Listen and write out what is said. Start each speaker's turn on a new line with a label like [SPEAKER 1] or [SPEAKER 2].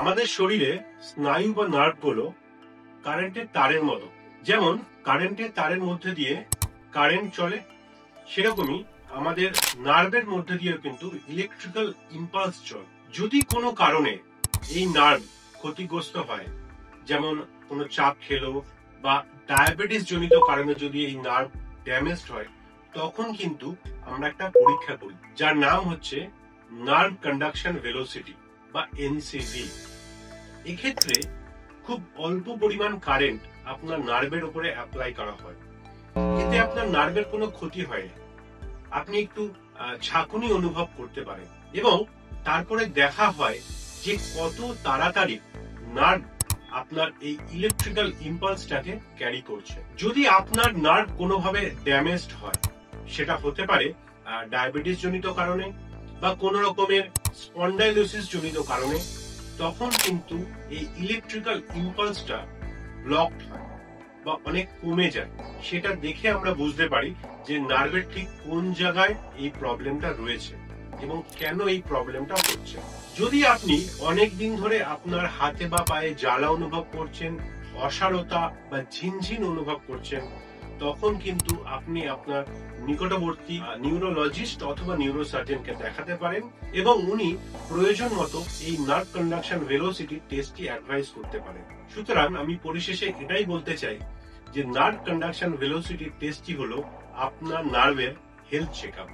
[SPEAKER 1] আমাদের শরীরে স্নায়ু বা নার্ভ গুলো কারেন্টের তারের মতো। যেমন কারেন্টের তারের মধ্যে দিয়ে কারেন্ট চলে, সেরকমই আমাদের নার্ভের মধ্যে দিয়ে কিন্তু ইলেকট্রিক্যাল ইম্পালস চলে। যদি কোনো কারণে এই নার্ভ ক্ষতিগ্রস্ত হয়, যেমন কোনো চাপ খেলো বা ডায়াবেটিস জনিত কারণে যদি এই নার্ভ ড্যামেজড হয়, তখন কিন্তু আমরা একটা পরীক্ষা করি যার নাম হচ্ছে নার্ভ কন্ডাকশন ভেলোসিটি বা এনসিভি। এক্ষেত্রে খুব অল্প পরিমাণ কারেন্ট আপনার নার্ভের উপরে অ্যাপ্লাই করা হয়। এতে আপনার নার্ভের কোনো ক্ষতি হয় না। আপনি একটু ঝাঁকুনি অনুভব করতে পারেন এবং তারপরে দেখা হয় যে কত তাড়াতাড়ি নার্ভ আপনার এই ইলেকট্রিক্যাল ইম্পালসটাকে ক্যারি করছে। যদি আপনার নার্ভ কোনোভাবে ড্যামেজড হয়, সেটা হতে পারে ডায়াবেটিস জনিত কারণে বা কোনো রকমের স্পন্ডাইলোসিস জনিত কারণে, তখন কিন্তু এই ইলেকট্রিক্যাল ইম্পালসটা ব্লকড হয় বা অনেক কমে যায়। সেটা দেখে আমরা বুঝতে পারি যে নার্ভের ঠিক কোন জায়গায় এই প্রবলেমটা রয়েছে এবং কেন এই প্রবলেমটা হচ্ছে। যদি আপনি অনেক দিন ধরে আপনার হাতে বা পায়ে জ্বালা অনুভব করছেন, অসাড়তা বা ঝিনঝিন অনুভব করছেন, তখন কিন্তু আপনি আপনার নিকটবর্তী নিউরোলজিস্ট অথবা নিউরোসার্জনকে দেখাতে পারেন এবং উনি প্রয়োজন মতো এই নার্ভ কন্ডাকশন ভেলোসিটি টেস্টটি অ্যাডভাইস করতে পারেন। সুতরাং আমি পরিশেষে এটাই বলতে চাই যে নার্ভ কন্ডাকশন ভেলোসিটি টেস্টটি হলো আপনার নার্ভের হেলথ চেকআপ।